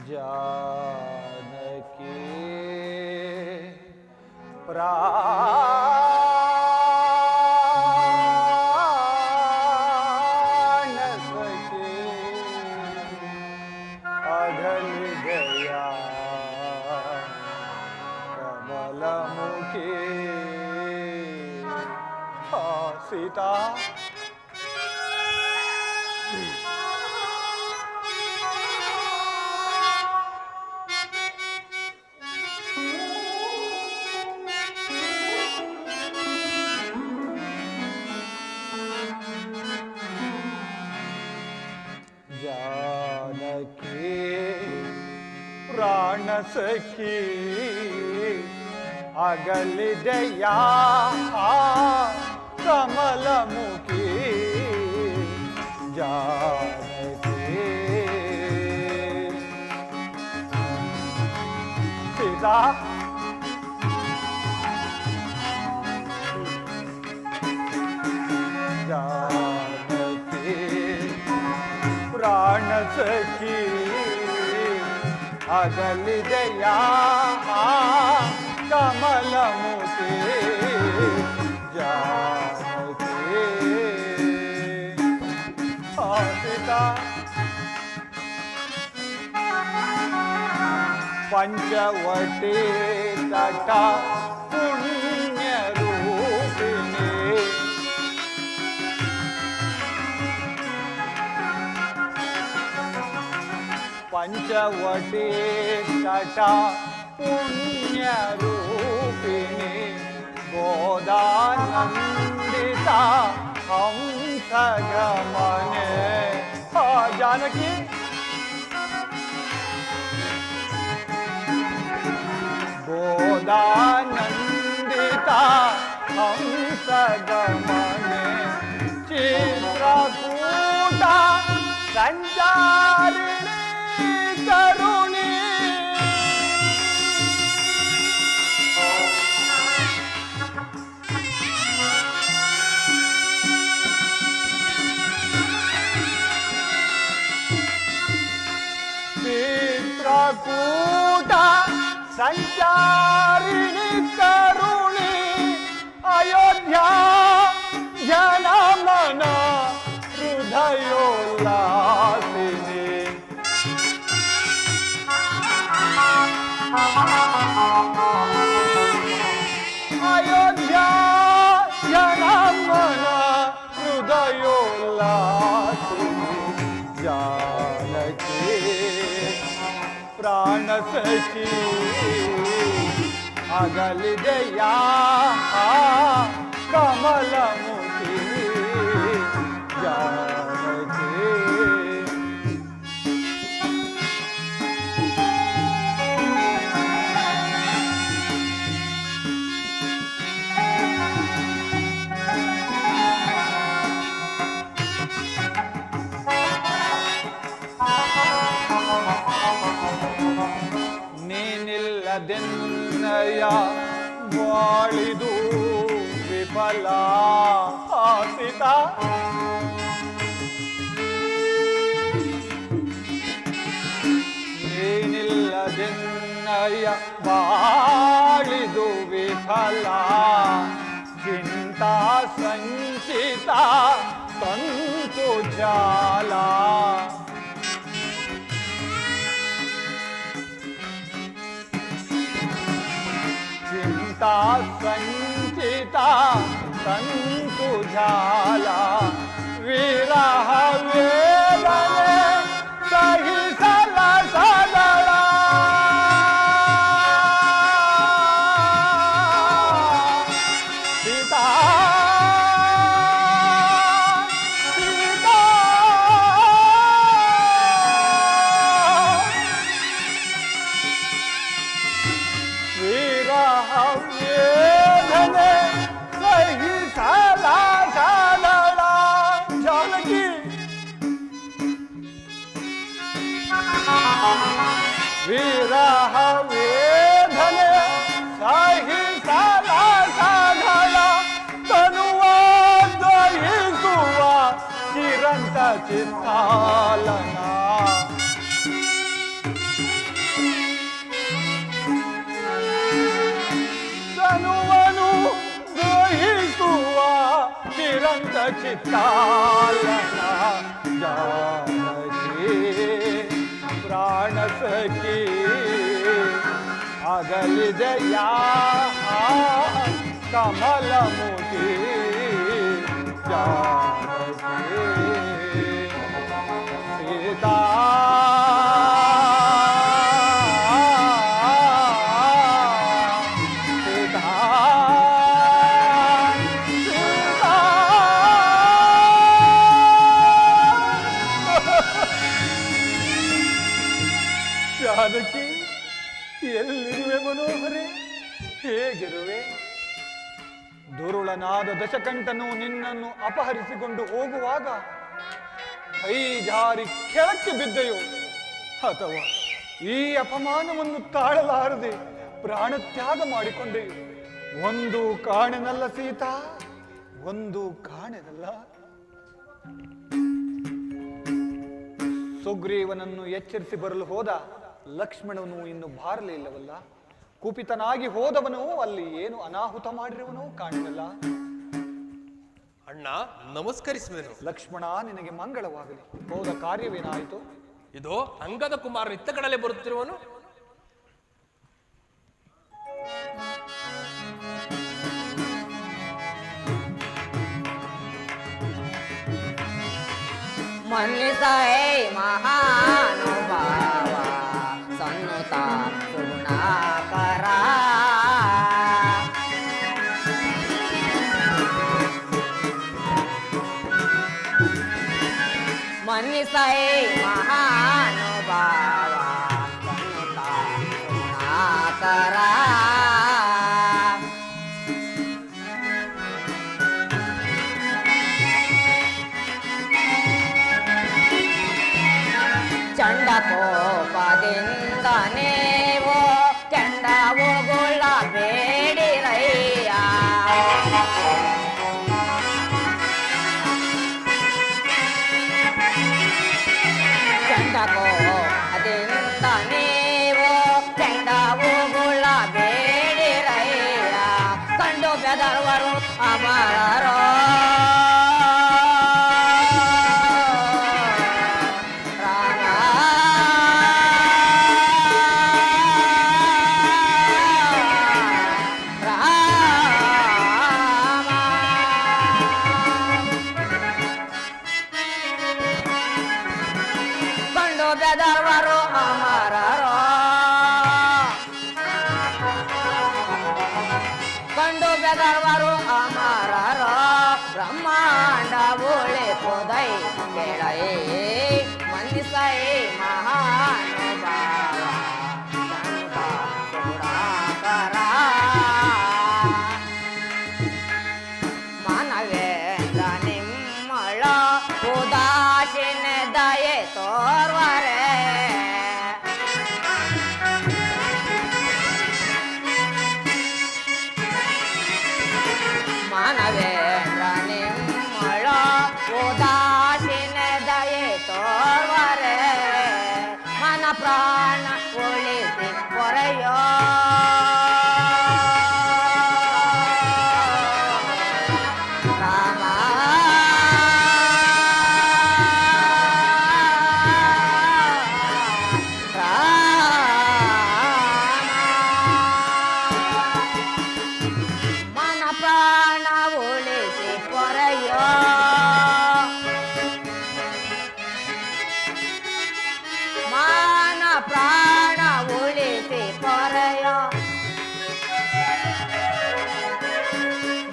जानकी प्राण सखी अघल गया कमलमुखी। सीता जानकी प्राण सखी अगल दया कमलमुखी। जानकी सीता जानकी प्राण सखी अगल दया कमलमुखी। जानकी सीता पंचवटी तटा पुण्य रूपिणी। पंचवटी तटा पुण्य रूपिणी गोदानंदिता हंस गमने। जानकी गोदानंदिता हंस गमने चित्रकूटा संचारिणी करुणी। चित्रकूटा संचारिणी करुणी अयोध्या जनमन हृदयोल्लासिनी। अयोध्या जनमन हृदयोल्लासिनी। जानकी प्राण सखी अगल दया कमलमुखी। जानकी ನೀನಿಲ್ಲದೆನ್ನಯ ಬಾಳಿದು ವಿಫಲ। ಸೀತಾ ನೀನಿಲ್ಲದೆನ್ನಯ ಬಾಳಿದು ವಿಫಲ ಚಿಂತಾ ಸಂಚಿತ ತಂತು ಜಾಲ। चिंता संचिता तंतु झाला विरह वेदने सहिसला सदळा। सीता सीता विरह वेदने सहिसला सदळा। जानकी विरह वेदने सहिसला सदळा तनुवा दहिसुवा चिरंत चित्तालना। ಶ್ರೀರಂತ ಚಿತ್ತಾಲನ ಜಾನಕಿ ಪ್ರಾಣ ಸಖಿ ಅಗಲಿದೆಯ ಕಮಲಮುಖಿ ಜಾನಕಿ ಸೀತಾ ಜಾನಕಿ, ಎಲ್ಲಿರುವೆ ಮನೋಹರೆ? ಹೇಗಿರುವೆ? ದುರುಳನಾದ ದಶಕಂಠನು ನಿನ್ನನ್ನು ಅಪಹರಿಸಿಕೊಂಡು ಹೋಗುವಾಗ ಕೈ ಜಾರಿ ಕೆಳಕ್ಕೆ ಬಿದ್ದೆಯೋ, ಅಥವಾ ಈ ಅಪಮಾನವನ್ನು ತಾಳಲಾರದೆ ಪ್ರಾಣತ್ಯಾಗ ಮಾಡಿಕೊಂಡೆಯೋ? ಒಂದು ಕಾಣೆನಲ್ಲ ಸೀತಾ, ಒಂದು ಕಾಣೆನಲ್ಲ. ಸುಗ್ರೀವನನ್ನು ಎಚ್ಚರಿಸಿ ಬರಲು ಹೋದ ಲಕ್ಷ್ಮಣನು ಇನ್ನು ಬಾರಲೇ ಇಲ್ಲವಲ್ಲ. ಕುಪಿತನಾಗಿ ಹೋದವನು ಅಲ್ಲಿ ಏನು ಅನಾಹುತ ಮಾಡಿರುವನೋ ಕಾಣಿರಲ್ಲ. ಅಣ್ಣ ನಮಸ್ಕರಿಸುವೆನು. ಲಕ್ಷ್ಮಣ, ನಿನಗೆ ಮಂಗಳವಾಗಲಿ. ಹೋದ ಕಾರ್ಯವೇನಾಯಿತು? ಇದು ಅಂಗದ ಕುಮಾರನ ಇತ್ತ ಕಡಲೆ ಬರುತ್ತಿರುವನು. ಮನ್ನಿಸೈ ಮಹಾನುಭಾವ ಸನ್ನುತ ಗುಣಾಕರ ಮನ್ನಿಸೈ ಮಹಾನುಭಾವ ಸನ್ನುತ ಗುಣಾಕರ ಚಂಡ ಕೋಪದಿಂದ ನೀವು ಕೆಂಡವುಗಳ ಬೇಡಿರಯ್ಯ. ಚಂಡ ಕೋಪದಿಂದ ನೀವು ಕೆಂಡವುಗಳ ಬೇಡಿರಯ್ಯ. ಕಂಡು ಬೆದರುವರು ಅಮರರೋ ಬೆದರ್ವರು ಅಮರರೋ ಕಂಡು ಬೆದರ್ವರು ಅಮರರೋ ಬ್ರಹ್ಮಾಂಡ ಉಳಿಪುದೈ ಕೆಳೈ ಮಂದಿಸೈ ಮಹಾನುಭಾವ ಸಂತ ಗುಣಾಕರ ಮಾನವೇಂದ್ರ ನಿಮ್ಮಳ ಉದಾಸೀನ ದಯೆ ತೋರ್ವರೆ ಮಾನವೇಂದ್ರ ನಿಮ್ಮಳ ಉದಾಸೀನ ದಯೆ ತೋರ್ವರೆ ಮನ ಪ್ರಾಣ ಉಳಿಸಿ ಪೊರೆಯೋ ಪ್ರಾಣ ಉಳಿಸಿ ಪೊರೆಯ ಮಾನ ಪ್ರಾಣ ಉಳಿಸಿ ಪೊರೆಯ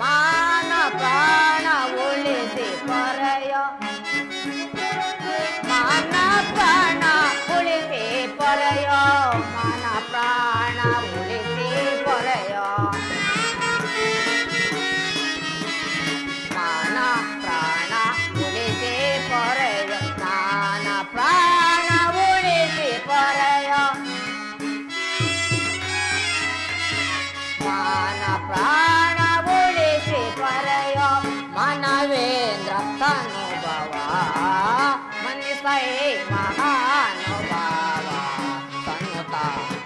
ಮಾನ ಪ್ರಾಣ ಉಳಿಸಿ ಪೊರೆಯ ಮಾನ ಪ್ರಾಣ ಉಳಿಸಿ ಪೊರೆಯ ಮಾನ ಪ್ರಾಣ ಉಳಿಸಿ ಪೊರೆಯ ಮಾನ ಪ್ರಾಣ ಉಳಿಸಿ ಪೊರೆಯ ಮಾನ ಪ್ರಾಣ ಉಳಿಸಿ ಪೊರೆಯ ಮನವೇಂದ್ರ ತನುಭವ ಮನ್ನಿಸೈ ಮಹಾನುಭಾವ ಸನ್ನುತ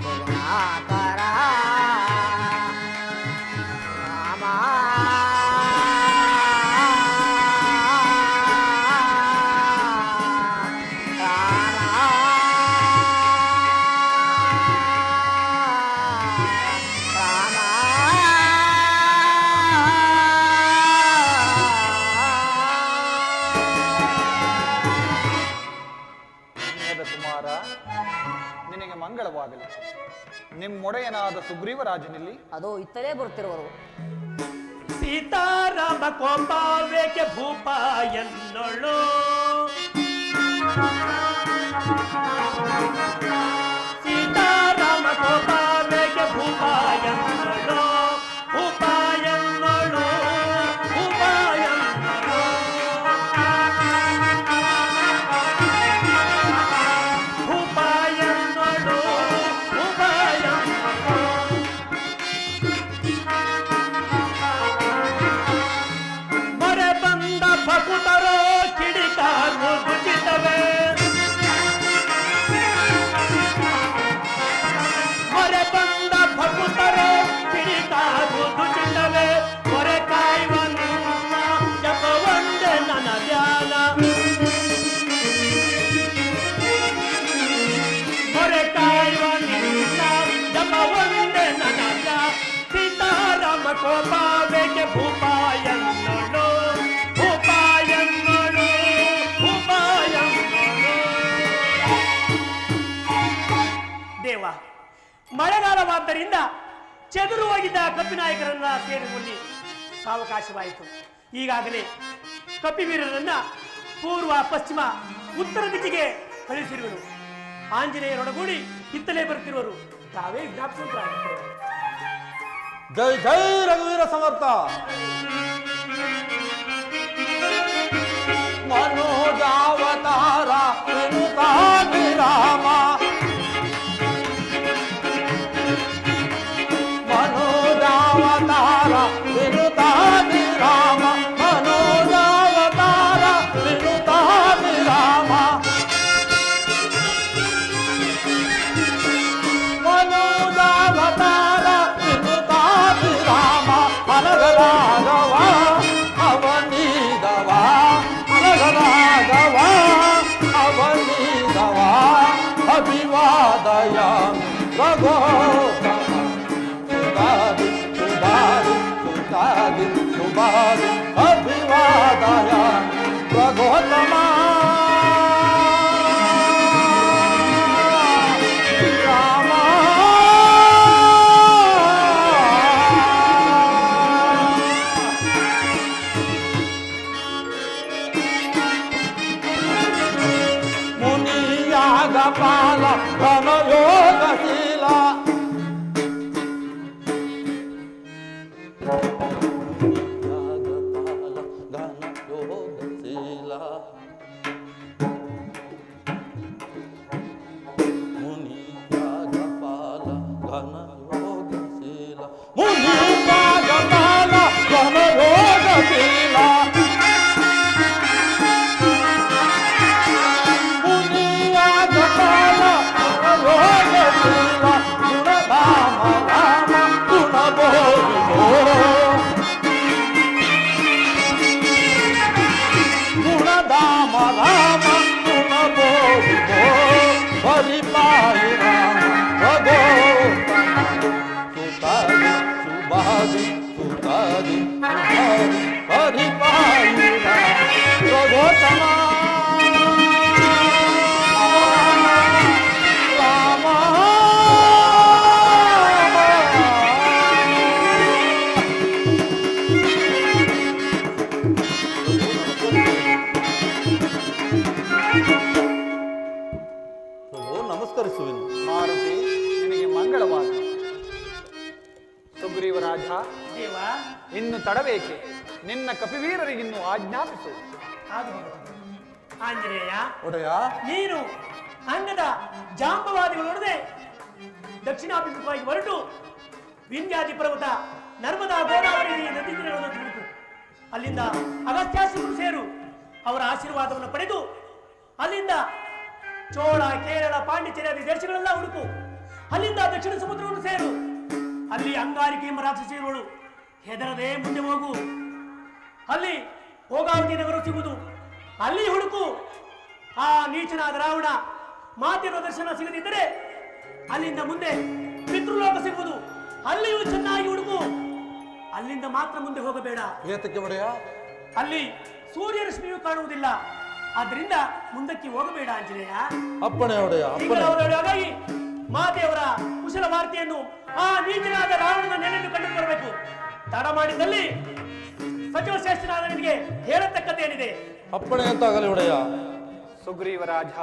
ಗುಣಾಕರ ರಾಮ ಮಂಗಳವಾಗಲಿ. ನಿಮ್ಮೊಡೆಯನಾದ ಸುಗ್ರೀವರಾಜನಲ್ಲಿ ಅದು ಇತ್ತಲೇ ಬರುತ್ತಿರುವರು. ಸೀತಾರಾಮ ಕೋಪಾವೇಕೆ ಭೂಪ ಎನ್ನೊಳು ಸೀತಾರಾಮ ಕೋಪಾವೇಕೆ ಭೂಪ ಎನ್ನೊಳು ಭೂಪ ಎನ್ನೊಳು ಭೂಪ ಎನ್ನೊಳು ಭೂಪ ಎನ್ನೊಳು ಭೂಪ ಎನ್ನೊಳು ಮೊರೆ ಬಂದ ಭಕುತರೋ ಕಿಡಿಕಾರು ಭುಜಿತವೇ ಮೊರೆ ಬಂದ ಭಕುತರೋ ಕಿಡಿಕಾರು ಭುಜಿತವೇ ಮೊರೆ ಕಾಯುವ ನಿನ್ನ ಜಪ ಒಂದೇ ನನ್ನ ಧ್ಯಾನ ಮೊರೆ ಕಾಯುವ ನಿನ್ನ ಜಪ ಒಂದೇ ನನ್ನ ಧ್ಯಾನ ಸೀತಾರಾಮ ಕೋಪಾವೇಕೆ ಭೂಪ ಎನ್ನೊಳು ಭೂಪ ಎನ್ನೊಳು ಭೂಪ ಎನ್ನೊಳು ದೇವ ಮಳೆಗಾಲವಾದ್ದರಿಂದ ಚೆದರು ಹೋಗಿದ್ದ ಕಪಿನಾಯಕರನ್ನ ಸೇರುವಲ್ಲಿ ಸಾವಕಾಶವಾಯಿತು. ಈಗಾಗಲೇ ಕಪಿವೀರರನ್ನ ಪೂರ್ವ ಪಶ್ಚಿಮ ಉತ್ತರ ದಿಕ್ಕಿಗೆ ಕಳುಹಿಸಿರುವರು. ಆಂಜನೇಯರೊಡಗೂಡಿ ಹಿತ್ತಲೇ ಬರುತ್ತಿರುವರು. ತಾವೇ ಜ್ಞಾಪಿಸುತ್ತಾರೆ. ಜೈ ಜೈ ರಘುವೀರ ಸಮರ್ಥ. ಮನೋಜಾವತಾರ ವಿನುತಾಭಿರಾಮ ಮನೋಜಾವತಾರ ವಿನುತಾಭಿರಾಮ ಮನೋಜಾವತಾರ ವಿನುತಾಭಿರಾಮ ಮನೋಜಾವತಾರ ವಿನುತಾಭಿರಾಮ ಅನಗರಾಗವ ಅವನೀದವ ಅನಗರಾಗವ ಅವನೀದವ ಅಭಿವಾದಯ ರಘೋತ್ತಮ ಸುಧಾರಿ ಸುಧಾರಿ ಸುಧಾರಿ ಸುಧಾರಿ ಅಭಿವಾದಯ ರಘೋತ್ತಮ ರಾಮ ಮುನಿಯಾದ ಪಾಲ ಘನಯೋಗಶೀಲ ನಮಸ್ಕರಿಸುವೆನು. ಮಾರುತಿ, ನಿನಗೆ ಮಂಗಳವಾಗಲಿ. ಸುಗ್ರೀವರಾಜ, ದೇವ ಇನ್ನು ತಡಬೇಕೆ? ನಿನ್ನ ಕಪಿವೀರರಿಗಿನ್ನು ಆಜ್ಞಾಪಿಸು. ಅದು ಆಂಜನೇಯ ಒಡೆಯ ನೀನು ಅಂಗದ ಜಾಂಬವಾದಿಗಳೊಡನೆ ದಕ್ಷಿಣಾಭಿಮುಖವಾಗಿ ಹೊರಟು ವಿಂಧ್ಯಾದಿ ಪರ್ವತ ನರ್ಮದಾ ಗೋದಾವರಿ ನದಿ ತೀರಗಳನ್ನು ತಿಳಿದು ಅಲ್ಲಿಂದ ಅಗಸ್ತ್ಯಾಶ್ರಮವನ್ನು ಸೇರು. ಅವರ ಆಶೀರ್ವಾದವನ್ನು ಪಡೆದು ಅಲ್ಲಿಂದ ಚೋಳ ಕೇರಳ ಪಾಂಡಿಚೇರಿ ದೇಶಗಳೆಲ್ಲ ಹುಡುಕು. ಅಲ್ಲಿಂದ ದಕ್ಷಿಣ ಸಮುದ್ರವನ್ನು ಸೇರು. ಅಲ್ಲಿ ಅಂಗಾರಿಕೆ ಎಂಬ ರಾಕ್ಷಸಿಯರು ಹೆದರದೆ ಮುಂದೆ ಹೋಗು. ಅಲ್ಲಿ ಭೋಗಾವತಿ ನಗರ ಸಿಗುವುದು, ಅಲ್ಲಿ ಹುಡುಕು. ಆ ನೀಚನಾದ ರಾವಣ ಮಾತಿರುವ ದರ್ಶನ ಸಿಗದಿದ್ದರೆ ಅಲ್ಲಿಂದ ಮುಂದೆ ಪಿತೃಲೋಕ ಸಿಗುವುದು, ಅಲ್ಲಿಯೂ ಚೆನ್ನಾಗಿ ಹುಡುಕು. ಅಲ್ಲಿಂದ ಮಾತ್ರ ಮುಂದೆ ಹೋಗಬೇಡ. ಏತಕ್ಕೆ ಒಡೆಯ? ಅಲ್ಲಿ ಸೂರ್ಯ ರಶ್ಮಿಯೂ ಕಾಣುವುದಿಲ್ಲ. ಆದ್ರಿಂದ ಮುಂದಕ್ಕೆ ಹೋಗಬೇಡ ಆಂಜನೇಯ. ಅಪ್ಪಣೆ ಒಡೆಯ, ಅಪ್ಪಣೆ. ಹಾಗಾಗಿ ಮಾತೆಯವರ ಕುಶಲ ವಾರ್ತೆಯನ್ನು ಆ ನೀಚನಾದ ರಾವಣನ ನೆಲೆಯನ್ನು ಕಂಡು ಬರಬೇಕು. ತಡ ಮಾಡಿದ್ದಲ್ಲಿ ಸಚಿವ ಶ್ರೇಷ್ಠನಾದ ನಿನಗೆ ಹೇಳತಕ್ಕದ್ದೇನಿದೆ? ಅಪ್ಪಣೆ ಅಂತಾಗಲಿ ಒಡೆಯ. ಸುಗ್ರೀವರಾಜ,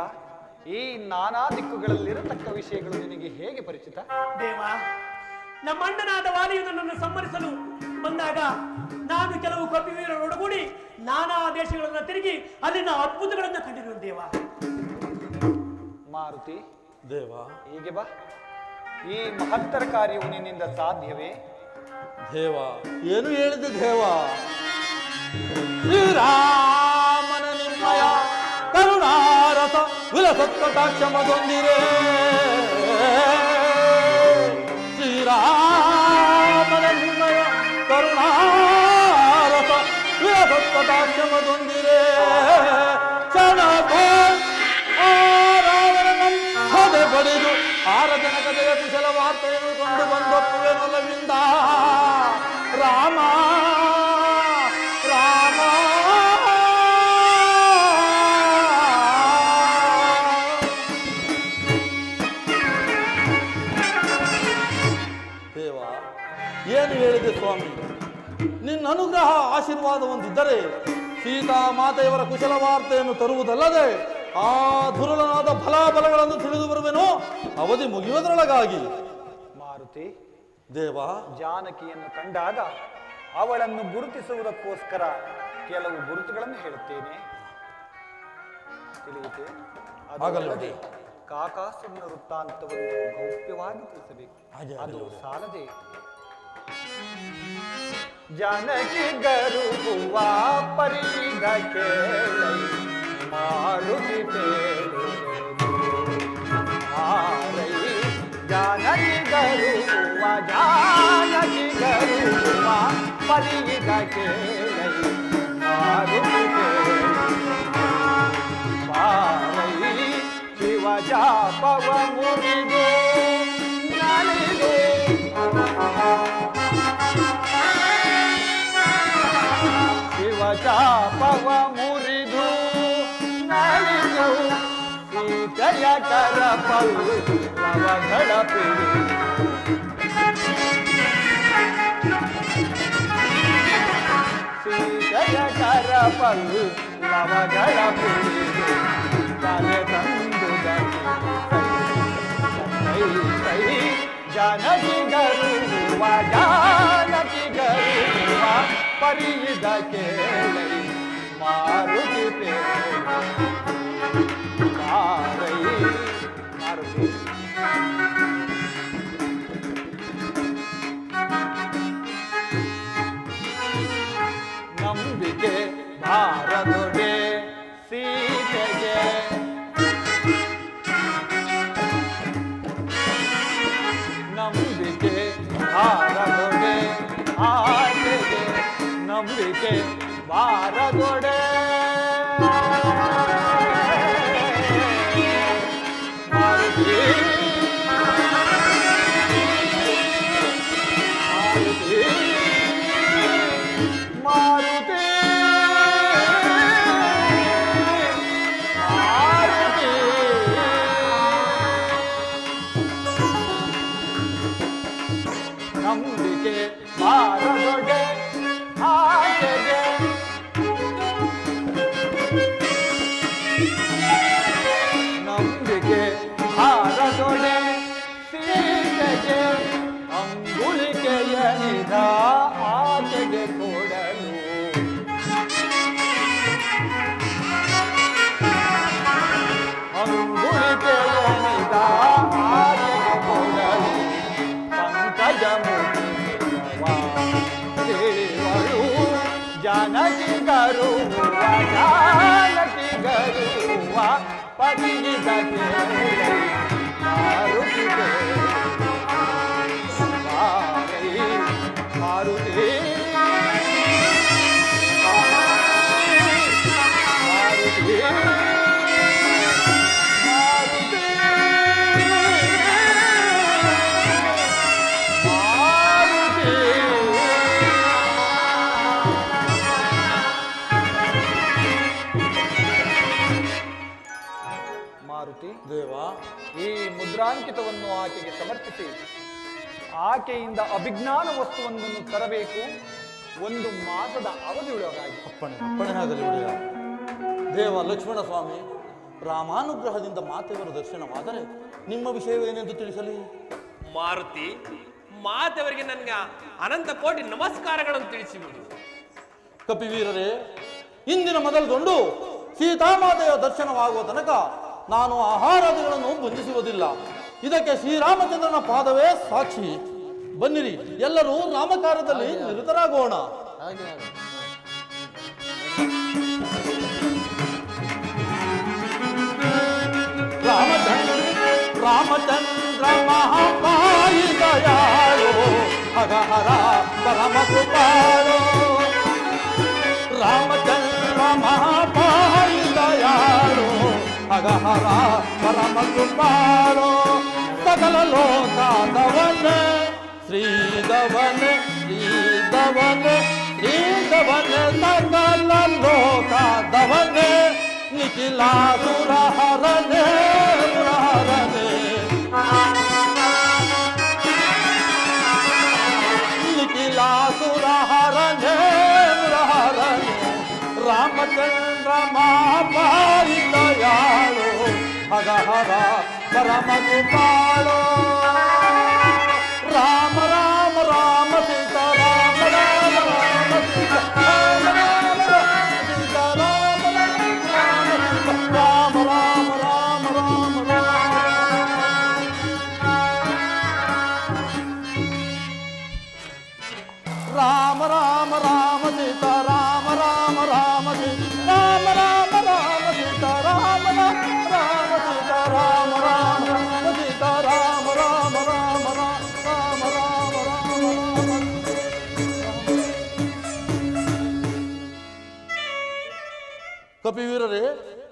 ಈ ನಾನಾ ದಿಕ್ಕುಗಳಲ್ಲಿರತಕ್ಕ ವಿಷಯಗಳು ನಿನಗೆ ಹೇಗೆ ಪರಿಚಿತ? ದೇವ, ನಮ್ಮ ಅಣ್ಣನಾದ ವಾಲಿಯು ನನ್ನನ್ನು ಸಂಹರಿಸಲು ಬಂದಾಗ ನಾನು ಕೆಲವು ಕಪಿವೀರರೊಡಗೂಡಿ ನಾನಾ ದೇಶಗಳನ್ನು ತಿರುಗಿ ಅಲ್ಲಿನ ಅದ್ಭುತಗಳನ್ನು ಕಂಡಿರುವೆ ದೇವ. ಮಾರುತಿ ದೇವ, ಹೀಗೆ ಬಾ. ಈ ಮಹತ್ತರ ಕಾರ್ಯವು ನಿನ್ನಿಂದ ಸಾಧ್ಯವೇ? ದೇವ, ಏನು ಹೇಳಿದೆ ದೇವ? ಶ್ರೀರಾಮನ ನಿರ್ಮಯ ಕರುಣಾರಸ ವಿಲಸತ್ಕಟಾಕ್ಷಮದೊಂದಿರೆ. ಶ್ರೀರಾಮನ ನಿರ್ಮಯ ಕರುಣಾರಸ ವಿಲಸತ್ಕಟಾಕ್ಷಮದೊಂದಿರೆ. ರಾವಣನಂತೆ ಬಡಿದು 6 ಜನಕದೆಯ ಕುಶಲ ವಾರ್ತೆಯನ್ನು ಕೊಂಡು ಬಂದೊಪ್ಪುವೆನೊಲವಿಂದ. ರಾಮ ರಾಮ ದೇವ, ಏನು ಹೇಳಿದೆ ಸ್ವಾಮಿ? ನಿನ್ನ ಅನುಗ್ರಹ ಆಶೀರ್ವಾದ ಹೊಂದಿದ್ದರೆ ಸೀತಾ ಮಾತೆಯವರ ಕುಶಲ ವಾರ್ತೆಯನ್ನು ತರುವುದಲ್ಲದೆ ಆ ದುರುಳನಾದ ಫಲಾಫಲಗಳನ್ನು ತಿಳಿದು ಬರುವೆನೋ ಅವಧಿ ಮುಗಿಯುವುದರೊಳಗಾಗಿ. ಮಾರುತಿ, ದೇವ, ಜಾನಕಿಯನ್ನು ಕಂಡಾಗ ಅವಳನ್ನು ಗುರುತಿಸುವುದಕ್ಕೋಸ್ಕರ ಕೆಲವು ಗುರುತುಗಳನ್ನು ಹೇಳುತ್ತೇನೆ, ತಿಳಿಯಿತೆ? ಆಗಲ್ಲದೆ ಕಾಕಾಸುರನ ವೃತ್ತಾಂತವನ್ನು ಗೌಪ್ಯವಾಗಿ ತಿಳಿಸಬೇಕು. ಅದು ಸಾಲದೆ ಜಾನಕಿ ಗರುಗುವ ಪರಿಗ ಕೇಳೈ ಮಾರುತಿ ಆರೈ. ಜಾನಕಿ ಗರುಗುವ ಪರಿಗ ಕೇಳೈ ಮಾರುತಿ ಪಾರೈ. ಶಿವ ಜಾಪವ ಮುರಿದು ನಲಿದು ಶಾಪವ ಮುರಿದು ನಲಿದು ಸೀತೆಯ ಕರಪಲ್ಲು ಲವಗಳ ಪಿಡಿ. ಸೀತೆಯ ಕರಪಲ್ಲು ಲವಗಳ ಪಿಡಿ ತಲೆ ತಂದು ಜಾನಕಿ ಗರುವ ಪರಿದ ಕೇಳೈ ಮಾರುತಿ ಮಾರೈ. ಮಾರುತಿ, ನಂಬಿಕೆ ಭಾರದೊಡೆ ಸೀತೆಗೆ ನಂಬಿಕೆ ಭಾರದೊಡೆ ಆಕೆಗೆ ನಂಬಿಕೆ ಭಾರದೊಡೆ. ಮಾರುತಿ ಮಾರುತಿ ಮಾರುತಿ ಮಾರುತಿ. ನಂಬಿಕೆ ಭಾರದೊಡೆ ಆಕೆಗೆ ನಂಬಿಕೆ ಭಾರದೊಡೆ ಸೀತೆಗೆ ಅಂಗುಳಿಕೆಯನಿದ ಆಕೆಗೆ ಕೊಡಲು. ಅಂಗುಳಿಕೆಯನಿದ ಆಕೆಗೆ ಕೊಡಲು ಪಂಕಜ ದೇವರು ಜಾನಕಿ ಗರುವ ಪರಿಗಿದ ಮಾರುತಿ ಮಾರುತಿ ಮಾರುತಿ ಮಾರುತಿ. ದೇವ, ಈ ಮುದ್ರಾಂಕಿತವನ್ನು ಆಕೆಗೆ ಸಮರ್ಪಿಸಿ ಆಕೆಯಿಂದ ಅಭಿಜ್ಞಾನ ವಸ್ತುವೊಂದನ್ನು ತರಬೇಕು. 1 ಮಾಸದ ಅವಧಿಯೊಳಗಾಗಿ. ಅಪ್ಪಣೆ ಆಗಲಿ ಒಡೆಯ. ದೇವ ಲಕ್ಷ್ಮಣ ಸ್ವಾಮಿ, ರಾಮಾನುಗ್ರಹದಿಂದ ಮಾತೆಯವರ ದರ್ಶನವಾದರೆ ನಿಮ್ಮ ವಿಷಯವೇನೆಂದು ತಿಳಿಸಲಿ? ಮಾರುತಿ, ಮಾತೆಯವರಿಗೆ ನನ್ನ ಅನಂತ ಕೋಟಿ ನಮಸ್ಕಾರಗಳನ್ನು ತಿಳಿಸಿಬಿಡು. ಕಪಿವೀರರೇ, ಇಂದಿನ ಮೊದಲುಗೊಂಡು ಸೀತಾಮಾತೆಯ ದರ್ಶನವಾಗುವ ತನಕ ನಾನು ಆಹಾರಾದಿಗಳನ್ನು ಭುಂಜಿಸುವುದಿಲ್ಲ. ಇದಕ್ಕೆ ಶ್ರೀರಾಮಚಂದ್ರನ ಪಾದವೇ ಸಾಕ್ಷಿ. ಬನ್ನಿರಿ, ಎಲ್ಲರೂ ನಾಮಕಾರ್ಯದಲ್ಲಿ ನಿರತರಾಗೋಣ. ರಾಮಚಂದ್ರ ಮಹಾಪಾಯಿ ದಯಾಳು, ಹರ ಪರಮ ಕೃಪಾಳು. ರಾಮಚಂದ್ರ ಮಹಾಪಾಯಿ ದಯಾಳು, ಹರ ಪರಮ ಕೃಪಾಳು. ಸಕಲ ಲೋಕದವನೇ ಶ್ರೀದವನೇ ಶ್ರೀದವನೇ ಶ್ರೀದವನೇ, ಸಕಲ ಲೋಕದವನೇ ನಿಖಿಲಾಸುರ ಹರನೇ ಹರನೇ. ನಿಖಿಲಾಸುರ ಹರನೇ ಹರನೇ. ರಾಮಚಂದ್ರ ಮಹಾಪಾಯಿ ದಯಾಳು, ಹರ ಪರಮ ಕೃಪಾಳು. ರಾಮ ರಾಮ ರಾಮ ಸೀತಾ ರಾಮ ರಾಮ ರಾಮ ಸೀತಾ ರಾಮ ರಾಮ ರಾಮ ಸೀತಾ ರಾಮ ರಾಮ ರಾಮ ರಾಮ ರಾಮ ರಾಮ ರಾಮ ರಾಮ ಸೀತಾ ರಾಮ ರಾಮ ರಾಮ ಸೀತಾ ರಾಮ ರಾಮ ರಾಮ ಸೀತಾ ರಾಮ ರಾಮ ರಾಮ ಸೀತಾ ರಾಮ ರಾಮ ರಾಮ ಸೀತಾ ರಾಮ ರಾಮ ರಾಮ ರಾಮ ರಾಮ ರಾಮ ರಾಮ. ಕಪಿವೀರರೇ,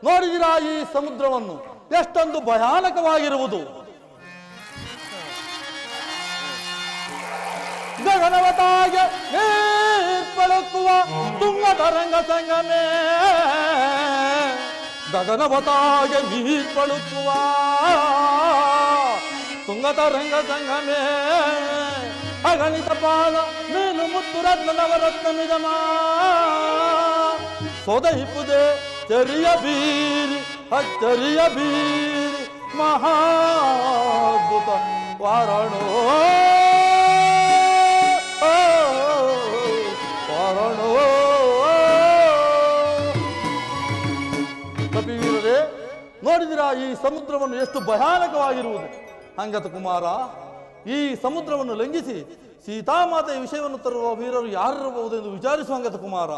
ನೋಡಿದಿರಾ ಈ ಸಮುದ್ರವನ್ನು? ಎಷ್ಟೊಂದು ಭಯಾನಕವಾಗಿರುವುದು. ಗಗನವತಾಗೆ ನೀರ್ಪಳುಕುವ ತುಂಗತರಂಗ ಸಂಗಮೇ, ಗಗನವತಾಗೆ ನೀರ್ಪಳುಕುವ ತುಂಗತರಂಗ ಸಂಗಮೇ. ಅಗಣಿತ ಪಾದ ಮೀನು ಮುತ್ತು ರತ್ನ ನವರತ್ನ ನಿಗಮ ಸೊದಹಿಪುದೆ ಚರಿಯ ಬೀರಿ ಅಚ್ಚರಿಯ ಬೀರಿ ಮಹಾದ್ಭುತ ವಾರಣೋ ವಾರಣೋ. ಕಪಿವೀರರೇ, ನೋಡಿದಿರಾ ಈ ಸಮುದ್ರವನ್ನು ಎಷ್ಟು ಭಯಾನಕವಾಗಿರುವುದು? ಅಂಗತ ಕುಮಾರ, ಈ ಸಮುದ್ರವನ್ನು ಲಂಘಿಸಿ ಸೀತಾಮಾತೆಯ ವಿಷಯವನ್ನು ತರುವ ವೀರರು ಯಾರಿರಬಹುದೆಂದು ವಿಚಾರಿಸುವ ಅಂಗತ ಕುಮಾರ.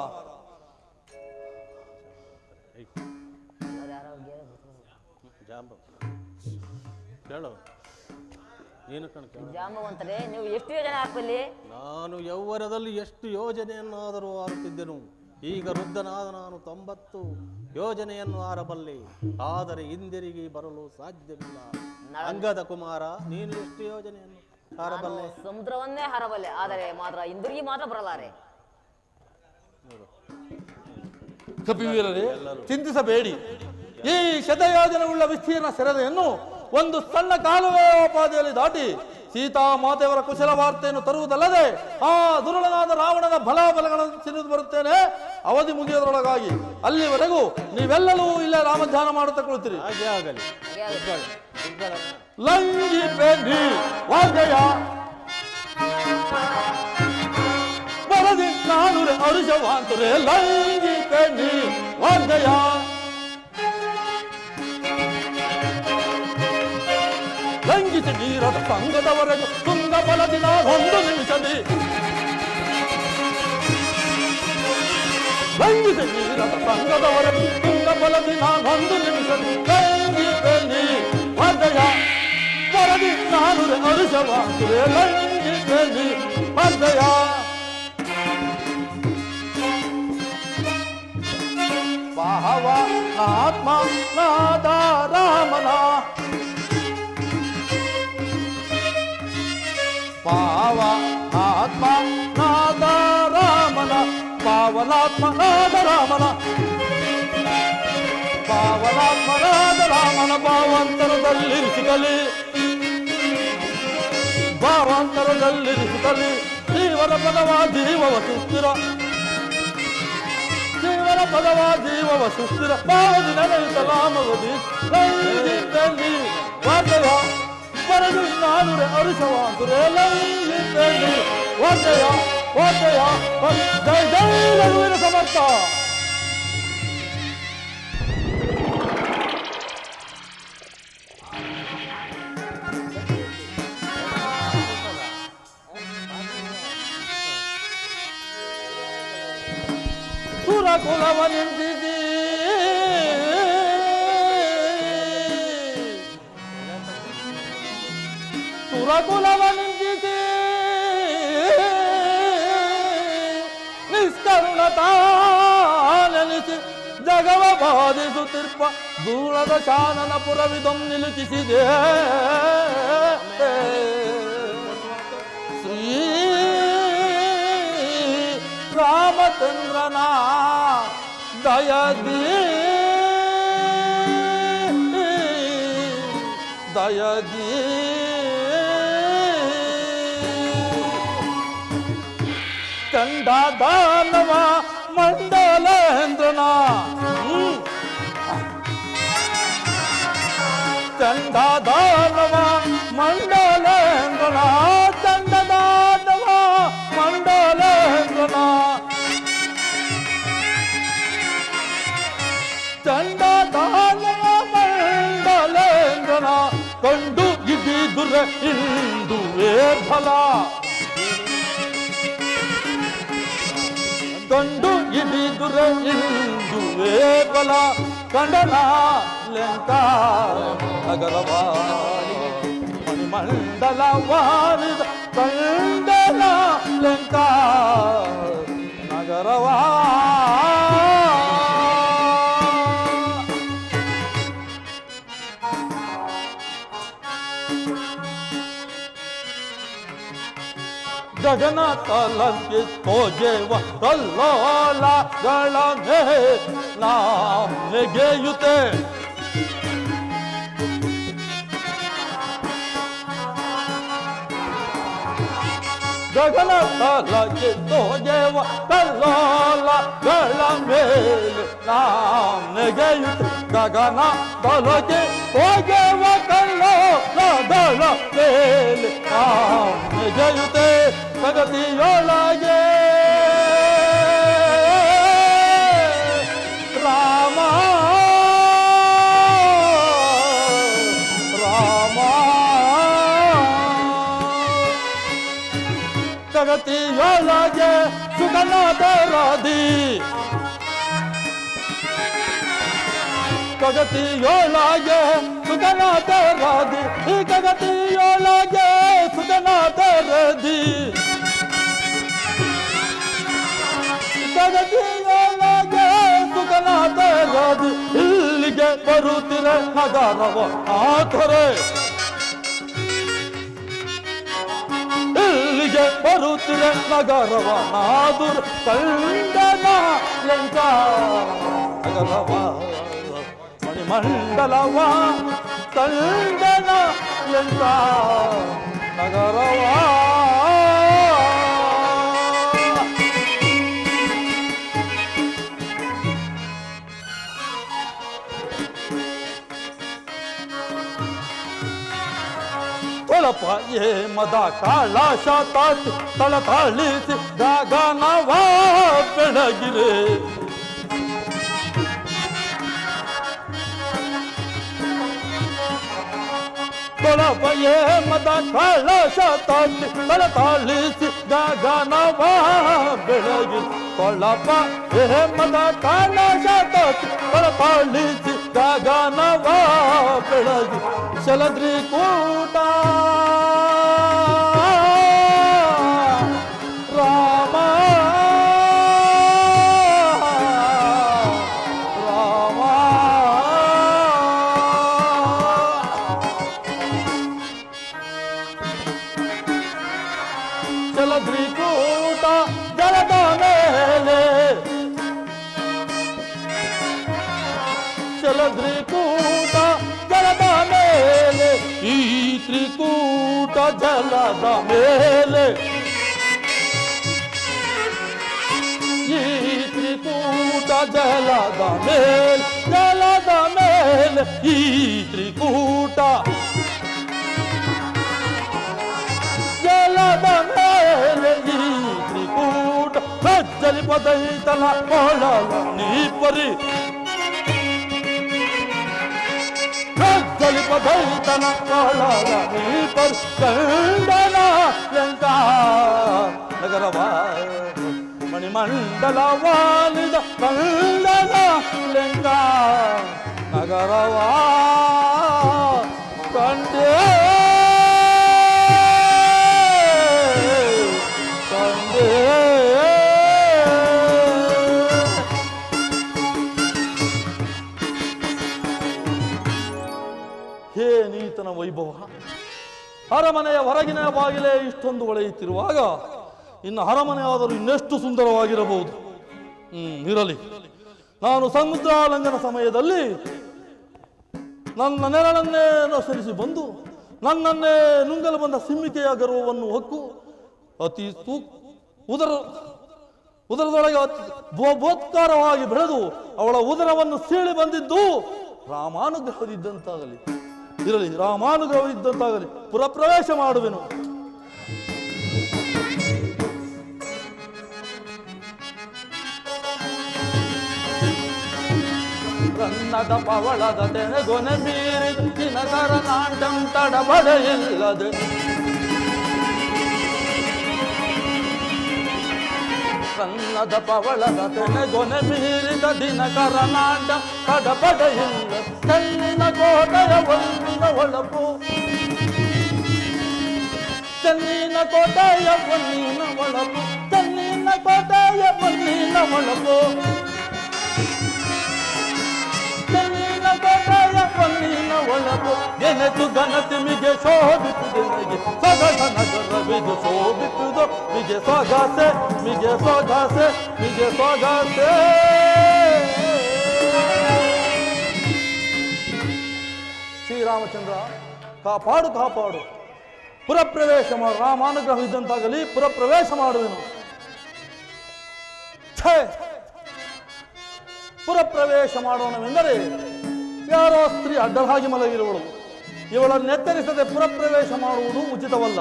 ಜಾಂಬವಂತರೇ, ನೀವು ಎಷ್ಟು ಯೋಜನೆ ಹಾಕಲಿ? ನಾನು ಯೌವನದಲ್ಲಿ ಎಷ್ಟು ಯೋಜನೆಯನ್ನಾದರೂ ಆರುತ್ತಿದ್ದೆನು. ಈಗ ವೃದ್ಧನಾದ ನಾನು 90 ಯೋಜನೆಯನ್ನು ಆರಬಲ್ಲೆ, ಆದರೆ ಹಿಂದಿರುಗಿ ಬರಲು ಸಾಧ್ಯವಿಲ್ಲ. ಅಂಗದ ಕುಮಾರ, ನೀನು ಎಷ್ಟು ಯೋಜನೆಯನ್ನು ಆರಬಲ್ಲೆ? ಸಮುದ್ರವನ್ನೇ ಹರಬಲ್ಲೆ, ಆದರೆ ಮಾತ್ರ ಹಿಂದಿರುಗಿ ಮಾತ್ರ ಬರಲಾರೆ. ಕಪಿವೀರರೇ, ಚಿಂತಿಸಬೇಡಿ. ಈ ಶತಯೋಜನವುಳ್ಳ ವಿಸ್ತೀರ್ಣ ಸೆರದೆಯನ್ನು ಒಂದು ಸಣ್ಣ ಕಾಲುವೆಯೋಪಾದಿಯಲ್ಲಿ ದಾಟಿ ಸೀತಾಮಾತೆಯವರ ಕುಶಲ ವಾರ್ತೆಯನ್ನು ತರುವುದಲ್ಲದೆ ಆ ದುರುಳನಾದ ರಾವಣನ ಬಲಾಬಲಗಳನ್ನು ತಿಳಿದು ಬರುತ್ತೇನೆ. ಅವಧಿ ಮುಗಿಯೋದ್ರೊಳಗಾಗಿ ಅಲ್ಲಿವರೆಗೂ ನೀವೆಲ್ಲರೂ ಇಲ್ಲೇ ರಾಮಧ್ಯಾನ ಮಾಡುತ್ತಾ ಕುಳಿತಿರಿ. ಹಾಗೆ ಆಗಲಿ. ಲಂಘಿಪೆನಿ ವಾದ್ಯಯ ವರದಿ ನಾನುರೆ ಅರುಷವಾಂತುರೆ. ಲಂಘಿಪೆನಿ ವಾದ್ಯಯ ಲಂಘಿಸಿ ನೀರದ ಸಂಘದವರೆಗೂ ತುಂಗ ಬಲದಿ ನಾನೊಂದು ನಿಮಿಷದಿ. ಲಂಘಿಸಿ ನೀರದ ಸಂಘದವರೆಗೂ ತುಂಗ ಬಲದಿ ನಾನೊಂದು ನಿಮಿಷದಿ. ಲಂಘಿಪೆನಿ ವಾದ್ಯಯ ವರದಿ ನಾನುರೆ ಅರುಷವಾಂತುರೆ. ಲಂಘಿಪೆನಿ ವಾದ್ಯಯ ಪಾವನಾತ್ಮ ನಾದ ರಾಮನ ಪಾವನಾತ್ಮ ನಾದ ರಾಮನ ಪಾವನಾತ್ಮ ನಾದ ರಾಮನ ಪಾವನಾತ್ಮ ನಾದ ರಾಮನ ರಾಮನ ಭಾವಾಂತರದಲ್ಲಿರಿಸಿದಲಿ ಜೀವನ ಪದವ ಜೀವವ ಸುಸ್ಥಿರ ಬಾವದಿ ನಡೆಸಲಾಮಗದಿ ಲೈಲಿ ವಾರ್ತೆಯ ಬರದು ನಾನುರೆ ಅರುಷವಾಂತುರೆ ಲೈಲಿ ವಾರ್ತೆಯ ಜೈ ಜೈ ರಘುವೀರ ಸಮರ್ಥ. ಕುಲವನಿಂದಿದಿ ಸುರಕುಲವನಿಂದಿದಿ ನಿಷ್ಕರುಣತಾನೆನಿಸಿ ಜಗವ ಬಾಧಿಸುತ್ತಿರ್ಪ ದೂರದ ಶಾನನ ಪುರವಿದಂ ನಿಲುಕಿಸಿದೆ ಶ್ರೀ ರಾಮಚಂದ್ರನ ದಯದಿ ಚಂಡದಾನವ ಮಂಡಲೇಂದ್ರನ ಚಂಡದಾನವ ಮಂಡಲೇಂದ್ರನ ಚಂಡದಾನವ ಮಂಡಲೇಂದ್ರನ ಚಂಡದಾನವ ಮಂಡಲೇಂದ್ರನ ಕಂಡು ಇದ್ದಿದುರೆ ಇಂದುವೇ ಫಲ ಕಂಡು ಇದ್ದಿದುರೆ ಇಂದುವೇ ಫಲ ಕಂಡನ ಲೆಂಕ ನಗರವ ಮಣಿಮಂಡಲ ವಾರಿದ ಕಂಡನ ಲೆಂಕ ನಗರವಾ ಗಗನ ತಲಕ್ಕೆ ತೋಜೇವ ಕಲ್ಲೋಲಗಳ ನೆಗೆಯುತ್ತೆ ಗಗನ ತಲಕ್ಕೆ ತೋಜೇವ ಕಲ್ಲೋಲಗಳ ಮೇಲೆ ನೆಗೆಯುತ್ತೆ ಗಗನ ತಲಕ್ಕೆ ತೋಜೇವ ಕಲ್ಲೋಲಗಳ ಮೇಲೆ ನೆಗೆಯುತ್ತೆ ಪ್ರಗತಿಯೊಳಗೆ ರಾಮ ಪ್ರಗತಿಯೊಳಗೆ ಸುಖನಾದರಾದಿ ಪ್ರಗತಿಯೊಳಗೆ ಸುಖನಾದರಾದಿ ಈ ಪ್ರಗತಿಯೊಳಗೆ ಸುಖನಾದರದಿ ಪ್ರಗತಿಯೊಳಗೆ ಸುಖನಾದರದಿ ಇಲ್ಲಿಗೆ ಬರುತ್ತಿರೆ ನಗರವ ಆತರೆ ಇಲ್ಲಿಗೆ ಬರುತ್ತಿರೆ ನಗರವ ನಾದುರ ಕಂಡನ ಲಂಕ ನಗರವ ಮಣಿಮಂಡಲವ ಕಂಡನ ಲಂಕ ನಗರವ ಒಳಪ ಏ ಮದ ಕಾಳಾಶ ತಾತಿ ತಳತಾಳಿಸಿ ಗಗನವ ಬೆಳಗಿರೆ ಒಳಪ ಏ ಮದ ಕಾಳಾಶ ತಾತಿ ತಳತಾಳಿಸಿ ಗಗನವ ಬೆಳಗಿರೆ ಒಳಪ ಏ ಮದ ಕಾಳಾಶ ತಾತಿ ತಳತಾಳಿಸಿ ಗಗನವ ಬೆಳಗಿ ಶಲದ್ರಿ ಕೂಟ ರಾಮ ರಾಮ ಶಲದ್ರಿ ಕೂಟ ಜಲದ ಮೇಲೆ ಶಲದ್ರಿ ಕೂಟ ಈ ತ್ರಿಕೂಟ ಜಲದ ಮೇಲೆ ಈ ತ್ರಿಕೂಟ ಜಲದ ಮೇಲೆ ಈ ತ್ರಿಕೂಟ ಜಲದ ಮೇಲೆ ಈ ತ್ರಿಕೂಟ ರಜ್ಜಲಿ ಪದೈತಲ ಮೊಳಲ ನೀಪರಿ ರಜ್ಜಲಿ ಪದೈತಲ ಮೊಳಲ ನೀಪರಿ ಕಂಡನ ಲಂಕಾ ನಗರವ ಮಣಿಮಂಡಲವಾಲಿದ ಕಂಡನ ಲಂಕಾ ನಗರವ ಕಂಡೇ ಹೇ ನೀತನ ವೈಭವ, ಅರಮನೆಯ ಹೊರಗಿನ ಬಾಗಿಲೇ ಇಷ್ಟೊಂದು ಹೊಳೆಯುತ್ತಿರುವಾಗ ಇನ್ನು ಅರಮನೆ ಆದರೂ ಇನ್ನೆಷ್ಟು ಸುಂದರವಾಗಿರಬಹುದು. ಇರಲಿ, ನಾನು ಸಮುದ್ರಾಲಂಘನ ಸಮಯದಲ್ಲಿ ನನ್ನ ನೆರಳನ್ನೇ ಅನುಸರಿಸಿ ಬಂದು ನನ್ನನ್ನೇ ನುಂಗಲು ಬಂದ ಸಿಮ್ಮಿಕೆಯ ಗರ್ವವನ್ನು ಹೊಕ್ಕು ಅತಿ ಉದರದೊಳಗೆ ಬೋತ್ಕಾರವಾಗಿ ಬೆಳೆದು ಅವಳ ಉದರವನ್ನು ಸೀಳಿ ಬಂದಿದ್ದು ರಾಮಾನುಗ್ರಹವಿದ್ದಂತಾಗಲಿ. ಇರಲಿ, ರಾಮಾನುಗ್ರಹವಿದ್ದಂತಾಗಲಿ, ಪುರಪ್ರವೇಶ ಮಾಡುವೆನು. ಕನ್ನಡ ಪವಳದ ತೆನೆಗೊನೆ ಮೀರಿದ ದಿನಕರ ನಾಟಂ ತಡಬಡೆಯಿಲ್ಲದೆ ಕನ್ನಡ ಪವಳದ ತೆನೆಗೊನೆ ಮೀರಿದ ದಿನಕರ ನಾಟ ತಡಬಡೆಯಿಲ್ಲ ಚೆನ್ನಿನ ಕೋಟೆಯ ಒಂದಿನ ಒಳಪು ಚೆನ್ನಿನ ಕೋಟೆಯ ಒಂದಿನ ಒಳಪು ಚೆನ್ನಿನ ಕೋಟೆಯ ಒಂದಿನ ಒಳಪು ಪನ್ನಿನ ಒಳಗು ಎನೆತು ಗಣತಿಮಿಗೆ ಶೋಭಿಸುವುದು ನನಗೆ ಸಗಸ ನಗರವಿದು ಶೋಭಿಸುವುದು ಮಿಗೆ ಸೊಗಸೆ ಮಿಗೆ ಸೊಗಸೆ ಮಿಗೆ ಸೊಗಸೆ. ಶ್ರೀರಾಮಚಂದ್ರ, ಕಾಪಾಡು ಕಾಪಾಡು, ಪುರಪ್ರವೇಶ ಮಾಡು. ರಾಮಾನುಗ್ರಹ ಇದ್ದಂತಾಗಲಿ, ಪುರಪ್ರವೇಶ ಮಾಡುವೆನು. ಪುರಪ್ರವೇಶ ಮಾಡೋಣವೆಂದರೆ ಯಾರೋ ಸ್ತ್ರೀ ಅಡ್ಡಲಾಗಿ ಮಲಗಿರುವಳು. ಇವಳನ್ನು ಎತ್ತರಿಸದೆ ಪುರಪ್ರವೇಶ ಮಾಡುವುದು ಉಚಿತವಲ್ಲ.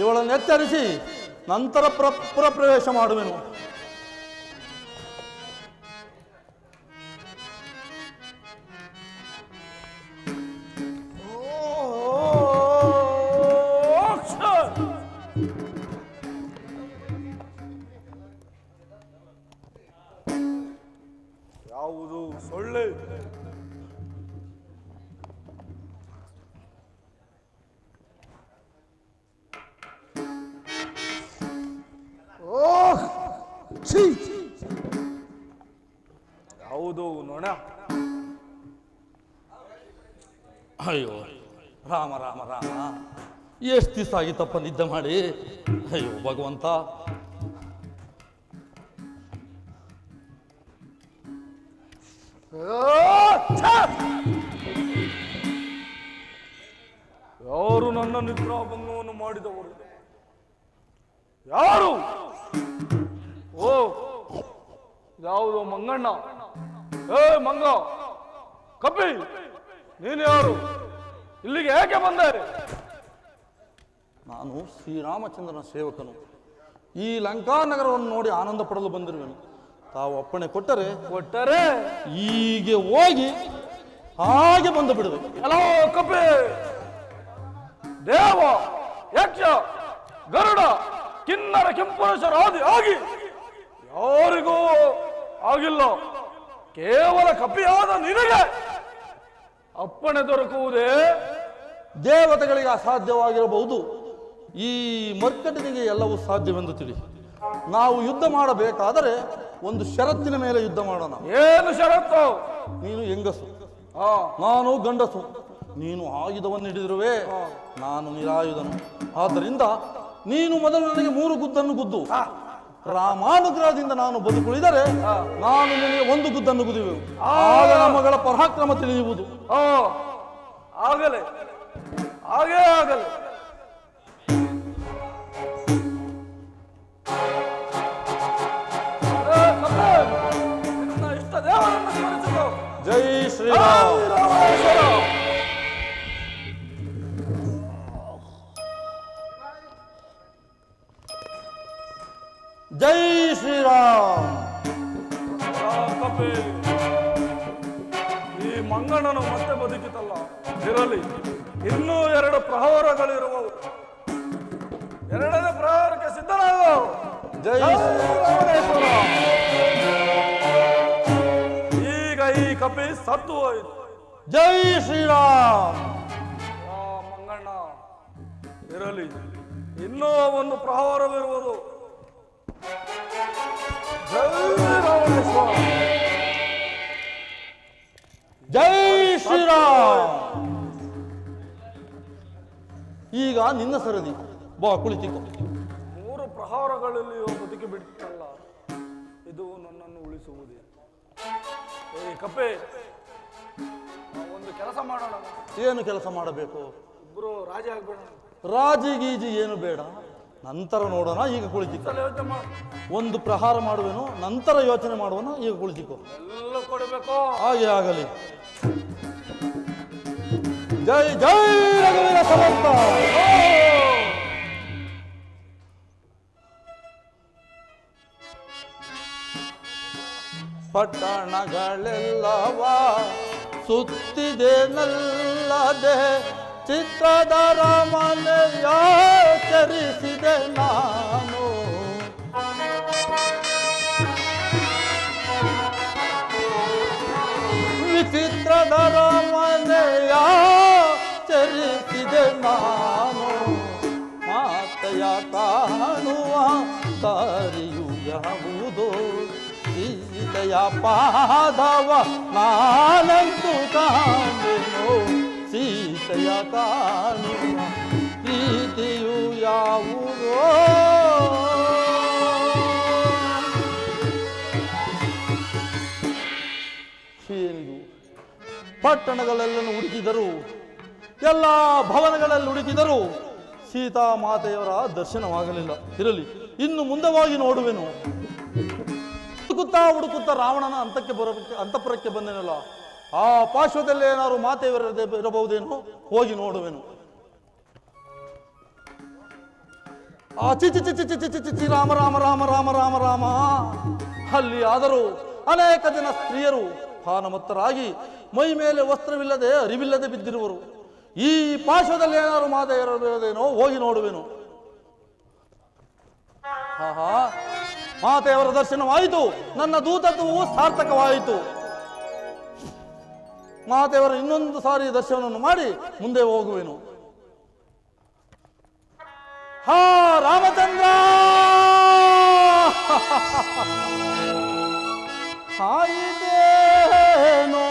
ಇವಳನ್ನು ಎತ್ತರಿಸಿ ನಂತರ ಪುರಪ್ರವೇಶ ಮಾಡುವೆನು. ಯಾವುದು ಸೊಳ್ಳೆ? ಯಾವುದು ನೊಣ? ಅಯ್ಯೋ ರಾಮ ರಾಮ ರಾಮ, ಎಷ್ಟು ದಿವಸ ಆಗಿತ್ತಪ್ಪ ನಿದ್ದೆ ಮಾಡಿ. ಅಯ್ಯೋ ಭಗವಂತ, ಯಾರು ನನ್ನ ನಿದ್ರಾಭಂಗವನ್ನು ಮಾಡಿದವರು? ಯಾರು? ಓ, ಯಾವುದು ಮಂಗಣ್ಣ? ಏ ಮಂಗ, ಕಪ್ಪಿ, ನೀನು ಯಾರು? ಇಲ್ಲಿಗೆ ಏಕೆ ಬಂದೆ? ನಾನು ಶ್ರೀರಾಮಚಂದ್ರನ ಸೇವಕನು. ಈ ಲಂಕಾನಗರವನ್ನು ನೋಡಿ ಆನಂದ ಪಡಲು ಬಂದಿರುವೆನು. ತಾವು ಅಪ್ಪಣೆ ಕೊಟ್ಟರೆ ಹೀಗೆ ಹೋಗಿ ಹಾಗೆ ಬಂದು ಬಿಡುವೆ. ಹಲೋ ಕಪ್ಪಿ, ದೇವ, ಯಕ್ಷ, ಗರುಡ, ಕಿನ್ನರ, ಕೆಂಪುರುಷರಾದಿ ಆಗಿ ಯಾರಿಗೂ ಆಗಿಲ್ಲ. ಕೇವಲ ಕಪಿಯಾದ ನಿನಗೆ ಅಪ್ಪಣೆ ದೊರಕುವುದೇ? ದೇವತೆಗಳಿಗೆ ಅಸಾಧ್ಯವಾಗಿರಬಹುದು, ಈ ಮರ್ಕಟನಿಗೆ ಎಲ್ಲವೂ ಸಾಧ್ಯವೆಂದು ತಿಳಿ. ನಾವು ಯುದ್ಧ ಮಾಡಬೇಕಾದರೆ ಒಂದು ಷರತ್ತಿನ ಮೇಲೆ ಯುದ್ಧ ಮಾಡೋಣ. ಏನು ಷರತ್ತು? ನೀನು ಹೆಂಗಸು, ನಾನು ಗಂಡಸು. ನೀನು ಆಯುಧವನ್ನು ಹಿಡಿದಿರುವೆ, ನಾನು ನಿರಾಯುಧನು. ಆದ್ದರಿಂದ ನೀನು ಮೊದಲು ನನಗೆ 3 ಗುದ್ದನ್ನು ಗುದ್ದು. ರಾಮಾನುಗ್ರಹದಿಂದ ನಾನು ಬದುಕುಳಿದರೆ ನಾನು ನಿನಗೆ 1 ಗುದ್ದನ್ನು ಗುದಿವೆ. ಆಗ ನಮ್ಮಗಳ ಪರಾಕ್ರಮ ತಿಳಿಯುವುದು. ಆಗಲೇ ಹಾಗೇ ಆಗಲಿ. ಇಷ್ಟ ದೇವರನ್ನು ಸ್ಮರಿಸಿಕೊ. ಜೈ ಶ್ರೀರಾಮ್. ಜೈ ಶ್ರೀರಾಮ್. ಈ ಮಂಗಣ್ಣನು ಮತ್ತೆ ಬದುಕಿತಲ್ಲ, ಇರಲಿ. ಇನ್ನೂ 2 ಪ್ರಹರಗಳಿರುವವು. 2ನೇ ಪ್ರಹರಕ್ಕೆ ಸಿದ್ಧರಾಗು. ಜೈ ಶ್ರೀರಾಮೇಶ್ವರ. ಈಗ ಈ ಕಪಿ ಸತ್ತು ಹೋಯಿತು. ಜೈ ಶ್ರೀರಾಮ್. ಮಂಗಣ್ಣ ಇರಲಿ, ಇನ್ನೂ 1 ಪ್ರಹರವಿರುವುದು. ಜೈ ರಾಮೇಶ್ವರ. ಜೈ ಶ್ರೀರಾಮ್. ಈಗ ನಿನ್ನ ಸರದಿ, ಬಾ ಕುಳಿತಿಕೊ. 3 ಪ್ರಹಾರಗಳಲ್ಲಿ ಬದುಕಿ ಬಿಟ್ಟಲ್ಲ, ಇದು ನನ್ನನ್ನು ಉಳಿಸುವುದೇ. ಏ ಕಪ್ಪೆ, ಒಂದು ಕೆಲಸ ಮಾಡೋಣ. ಏನು ಕೆಲಸ ಮಾಡಬೇಕು? ಇಬ್ರು ರಾಜಿ ಆಗ್ಬೇಡ. ರಾಜಿ ಗೀಜಿ ಏನು ಬೇಡ, ನಂತರ ನೋಡೋಣ. ಈಗ ಕುಳಿತಿಕೊ. 1 ಪ್ರಹಾರ ಮಾಡುವೆನು, ನಂತರ ಯೋಚನೆ ಮಾಡುವನು. ಈಗ ಕುಳಿತಿಕೊ. ಎಲ್ಲ ಕೊಡಬೇಕು. ಹಾಗೆ ಆಗಲಿ. ಜೈ ಜೈ ರಘುವೀರ ಸಮರ್ಥ. ಪಟ್ಟಣಗಳೆಲ್ಲವ ಸುತ್ತಿದೆ ನಲ್ಲದೆ, ಚಿತ್ರದರ ಮನೆಯ ಚರಿಸಿದೆ ನಾನು. ವಿಚಿತ್ರದರ ಮನೆಯ ಚರಿಸಿದೆ ನಾನು. ಮಾತೆಯ ಕಾಣುವ ದಾರಿಯು ಯಾವುದೋ, ಸೀತೆಯ ಪಾದವ ನಾನಂತೂ ಕಾಣೆನು. ಸೀತೆಯ ಕಾಣುವ ಪ್ರೀತಿಯು ಯಾವುದೋ. ಪಟ್ಟಣಗಳೆಲ್ಲನ್ನು ಹುಡುಕಿದರು, ಎಲ್ಲ ಭವನಗಳಲ್ಲಿ ಹುಡುಕಿದರು, ಸೀತಾಮಾತೆಯವರ ದರ್ಶನವಾಗಲಿಲ್ಲ. ಇರಲಿ, ಇನ್ನು ಮುಂದವಾಗಿ ನೋಡುವೆನು. ಹುಡುಕುತ್ತಾ ರಾವಣನ ಅಂತಃಪುರಕ್ಕೆ ಬಂದೆನಲ್ಲ, ಆ ಪಾರ್ಶ್ವದಲ್ಲಿ ಏನಾದ್ರು ಮಾತೆಯವರದೇ ಇರಬಹುದೇನೋ, ಹೋಗಿ ನೋಡುವೆನು. ಆ ಚಿಚಿ ಚಿಚಿ ಚಿಚಿ ಚಿಚಿ ಚಿ ರಾಮ ರಾಮ ರಾಮ ರಾಮ ರಾಮ ರಾಮ. ಅಲ್ಲಿ ಆದರೂ ಅನೇಕ ಜನ ಸ್ತ್ರೀಯರು ಪಾನಮತ್ತರಾಗಿ ಮೈ ಮೇಲೆ ವಸ್ತ್ರವಿಲ್ಲದೆ ಅರಿವಿಲ್ಲದೆ ಬಿದ್ದಿರುವರು. ಈ ಪಾರ್ಶ್ವದಲ್ಲಿ ಏನಾದ್ರು ಮಾತೆಯವರದೇನೋ, ಹೋಗಿ ನೋಡುವೆನು. ಆಹಾ, ಮಾತೆಯವರ ದರ್ಶನವಾಯಿತು, ನನ್ನ ದೂತತ್ವವು ಸಾರ್ಥಕವಾಯಿತು. ಮಾತೆಯವರ ಇನ್ನೊಂದು ಸಾರಿ ದರ್ಶನವನ್ನು ಮಾಡಿ ಮುಂದೆ ಹೋಗುವೆನು. ಹಾ ರಾಮಚಂದ್ರ, ಆಯಿತೇನೋ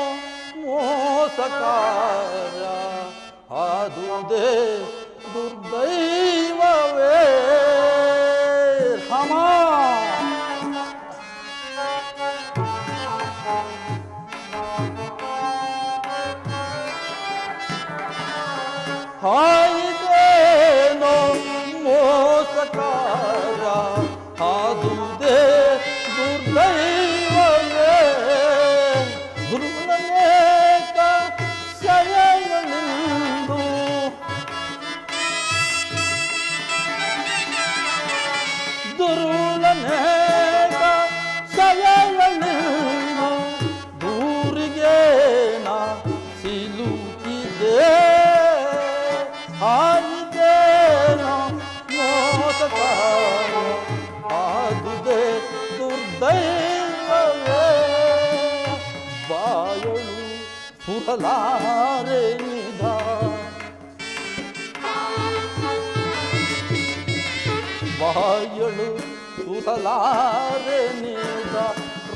ಮೋಸಕಾರ, ಆದುದೇ ದುರ್ದೈವವೇ ರಾಮ. ಆಯಿತೇನೋ ಮೋಸಕಾರ, ಆದುದೇ ದುರ್ದೈವವೇ. ದುರ್ಲನೇಕ ಶಯಗಳಿಂದು, ದುರ್ಲನೇಕ ಶಯಗಳಿಂದು, ದೂರಿಗೆ ನಾ ಸಿಲುಕಿದೆ. ಆಯಿತೇನೋ ಮೋಸಕಾರ, ಆದುದೇ ದುರ್ದೈವವೇ. ಬಾಯಳು ಸುರಲಾರೆ ನಿಧ, ಬಾಯಳು ಸುರಲಾರೆ ನಿಧ.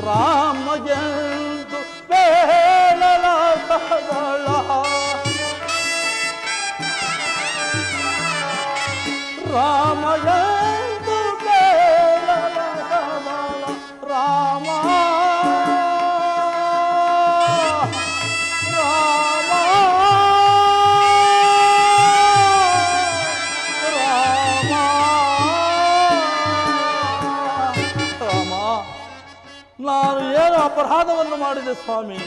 ರಾಮ ಎಂದು ಬೇಳಲ ತಗಳ, ರಾಮ ಎಂದು ಬೇಳಲ ತಗಳ. ರಾಮ ರಾಮ ಏನಾಗಿದೆ ಸ್ವಾಮಿ?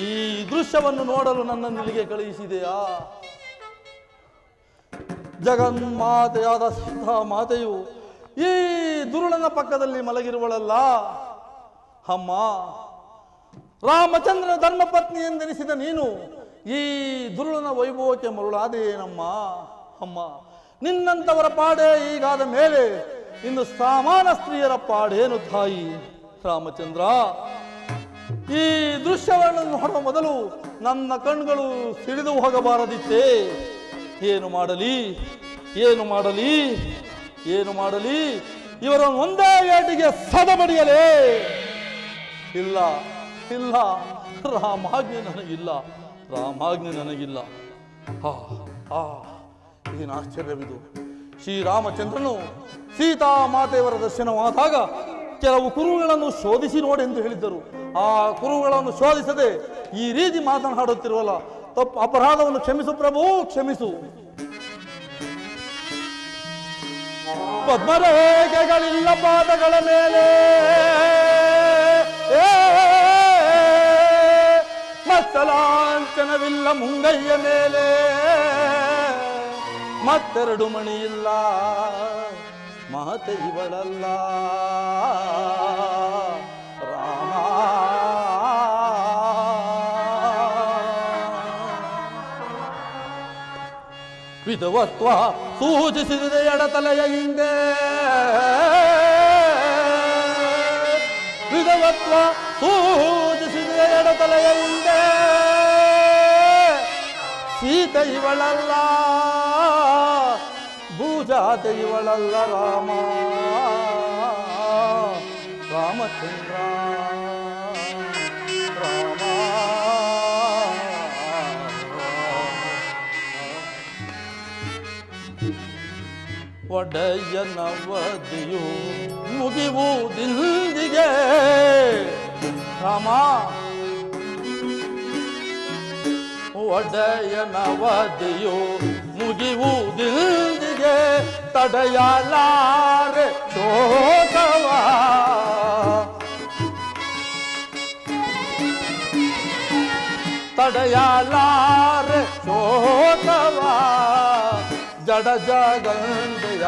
ಈ ದೃಶ್ಯವನ್ನು ನೋಡಲು ನನ್ನನ್ನು ಇಲ್ಲಿಗೆ ಕಳುಹಿಸಿದೆಯಾ? ಜಗನ್ಮಾತೆಯಾದ ಸೀತಾ ಮಾತೆಯು ಈ ದುರುಳನ ಪಕ್ಕದಲ್ಲಿ ಮಲಗಿರುವಳಲ್ಲ. ಅಮ್ಮ, ರಾಮಚಂದ್ರನ ಧರ್ಮಪತ್ನಿ ಎಂದೆನಿಸಿದ ನೀನು ಈ ದುರುಳನ ವೈಭವಕ್ಕೆ ಮರುಳಾದೇನಮ್ಮ? ಅಮ್ಮ, ನಿನ್ನಂಥವರ ಪಾಡೇ ಈಗಾದ ಮೇಲೆ ಇನ್ನು ಸಾಮಾನ್ಯ ಸ್ತ್ರೀಯರ ಪಾಡೇನು ತಾಯಿ? ರಾಮಚಂದ್ರ, ಈ ದೃಶ್ಯವನ್ನು ನೋಡುವ ಮೊದಲು ನನ್ನ ಕಣ್ಗಳು ಸಿಡಿದು ಹೋಗಬಾರದಿತ್ತೇ? ಏನು ಮಾಡಲಿ, ಏನು ಮಾಡಲಿ, ಏನು ಮಾಡಲಿ? ಇವರನ್ನು ಒಂದೇ ಏಟಿಗೆ ಸದಬಡಿಯಲೇ? ಇಲ್ಲ ಇಲ್ಲ, ರಾಮಾಜ್ಞೆ ನನಗಿಲ್ಲ, ರಾಮಾಜ್ಞೆ ನನಗಿಲ್ಲ. ಏನು ಆಶ್ಚರ್ಯವಿದು! ಶ್ರೀರಾಮಚಂದ್ರನು ಸೀತಾ ಮಾತೆಯವರ ದರ್ಶನವಾದಾಗ ಕೆಲವು ಕುರುಗಳನ್ನು ಶೋಧಿಸಿ ನೋಡೆಂದು ಹೇಳಿದ್ದರು. ಆ ಕುರುಗಳನ್ನು ಶೋಧಿಸದೆ ಈ ರೀತಿ ಮಾತನಾಡುತ್ತಿರುವಲ್ಲ, ತಪ್ಪು ಅಪರಾಧವನ್ನು ಕ್ಷಮಿಸು ಪ್ರಭು, ಕ್ಷಮಿಸು. ಪದ್ಮರೇಖೆಗಳಿಲ್ಲ ಪಾದಗಳ ಮೇಲೆ, ಮತ್ತಲಾಂಛನವಿಲ್ಲ ಮುಂಗೈಯ ಮೇಲೆ, ಮತ್ತೆರಡು ಮಣಿಯಿಲ್ಲ ಮಾತೆ ಇವಳಲ್ಲ ರಾಮ. ವಿಧವತ್ವ ಸೂಚಿಸಿದ ಎಡತಲೆಯ ಹಿಂದೆ, ವಿಧವತ್ವ ಸೂಚಿಸಿದ ಎಡತಲೆಯ ಹಿಂದೆ, ಸೀತೆ ಇವಳಲ್ಲ, ಭೂಜಾತೆ ಇವಳಲ್ಲ ರಾಮ, ರಾಮಚಂದ್ರ ರಾಮ. ಒಡೆಯನವದಿಯು ಮುಗಿಯುವುದಿಂದಿಗೆ ರಾಮ, ಒಡೆಯನವದಿಯು ಮುಗಿಯುವುದಿಂದಿಗೆ ತಡೆಯಲಾರೆ ಶೋಕವ, ತಡೆಯಲಾರೆ ಶೋಕವ. ಜಡ ಜಗಂಡೆಯ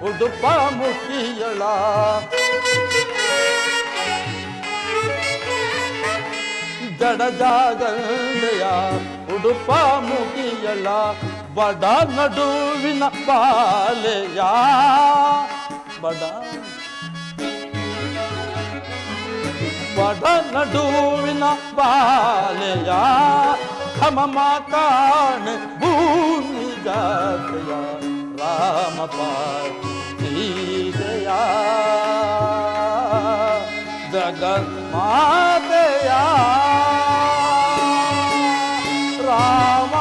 ಉಡುಪ ಮುಖಿಯಳ, ಜಡ ಜಗಂಡೆಯ ಉಡುಪ ಮುಖಿಯಳ, ಬಡ ನಡುವಿನ ಬಾಲೆಯ, ಬಡ ನಡುವಿನ ಬಾಲೆಯ, ಖಮಮ ಕಾಣೆ ಭೂಮಿ ಜಾತೆಯ, ರಾಮ ಪಾರ್ವತೀಯ ಜಗನ್ಮಾತೆಯ ರಾಮ.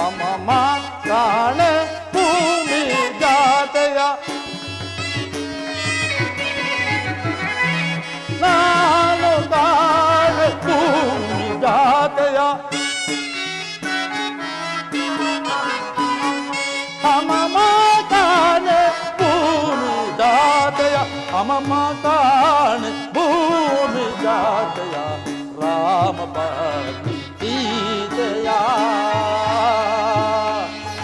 ಅಮಮ ಕಾಣೆ ಭೂಮಿ ಜಾತೆಯ, ನಾನು ಕಾಣೆ ಭೂಮಿ ಜಾತೆಯ, ಅಮಮ ಕಾಣೆ ಭೂಮಿ ಜಾತೆಯ, ಅಮಮ ಕಾಣೆ ಭೂಮಿ ಜಾತೆಯ, ರಾಮ ಪಾರ್ವತೀಯ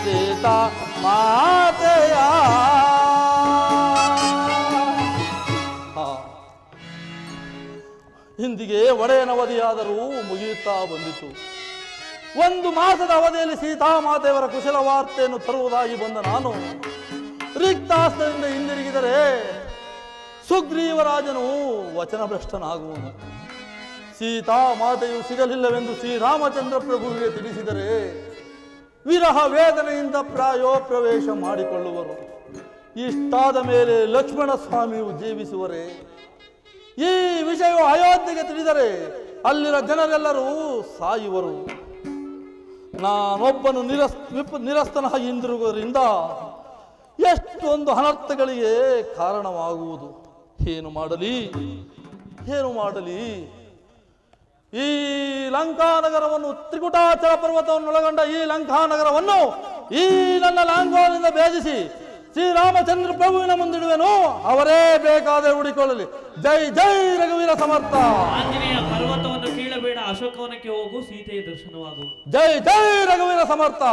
ಸೀತಾ ಮಾತೆಯ. ಇಂದಿಗೆ ಒಡೆಯನವಧಿಯಾದರೂ ಮುಗಿಯುತ್ತಾ ಬಂದಿತು. ಒಂದು ಮಾಸದ ಅವಧಿಯಲ್ಲಿ ಸೀತಾಮಾತೆಯವರ ಕುಶಲ ವಾರ್ತೆಯನ್ನು ತರುವುದಾಗಿ ಬಂದ ನಾನು ರಿಕ್ತಾಸ್ತದಿಂದ ಹಿಂದಿರುಗಿದರೆ ಸುಗ್ರೀವರಾಜನು ವಚನಭ್ರಷ್ಟನಾಗುವನು. ಸೀತಾಮಾತೆಯು ಸಿಗಲಿಲ್ಲವೆಂದು ಶ್ರೀರಾಮಚಂದ್ರ ಪ್ರಭುವಿಗೆ ತಿಳಿಸಿದರೆ ವಿರಹ ವೇದನೆಯಿಂದ ಪ್ರಾಯೋಪ್ರವೇಶ ಮಾಡಿಕೊಳ್ಳುವರು. ಇಷ್ಟಾದ ಮೇಲೆ ಲಕ್ಷ್ಮಣ ಸ್ವಾಮಿಯು ಜೀವಿಸುವರೆ. ಈ ವಿಷಯವು ಅಯೋಧ್ಯೆಗೆ ತಿಳಿದರೆ ಅಲ್ಲಿನ ಜನರೆಲ್ಲರೂ ಸಾಯುವರು. ನಾನೊಬ್ಬನು ನಿರಸ್ತನಾಗಿ ಹಿಂದಿರುಗುವುದರಿಂದ ಎಷ್ಟೊಂದು ಅನರ್ಥಗಳಿಗೆ ಕಾರಣವಾಗುವುದು. ಏನು ಮಾಡಲಿ? ಏನು ಮಾಡಲಿ? ಈ ಲಂಕಾನಗರವನ್ನು, ತ್ರಿಕುಟಾಚಲ ಪರ್ವತವನ್ನು ಒಳಗೊಂಡ ಈ ಲಂಕಾನಗರವನ್ನು ಈ ನನ್ನ ಲಾಂಗೋಲಿಂದ ಭೇದಿಸಿ ಶ್ರೀರಾಮಚಂದ್ರ ಪ್ರಭುವಿನ ಮುಂದಿಡುವೆನು. ಅವರೇ ಬೇಕಾದರೆ ಹುಡಿಕೊಳ್ಳಲಿ. ಜೈ ಜೈ ರಘುವೀರ ಸಮರ್ಥ. ಆಂಜನೇಯ, ಪರ್ವತವನ್ನು ಕೀಳಬೇಡ, ಅಶೋಕವನಕ್ಕೆ ಹೋಗು, ಸೀತೆಯ ದರ್ಶನವಾಗು. ಜೈ ಜೈ ರಘುವೀರ ಸಮರ್ಥ.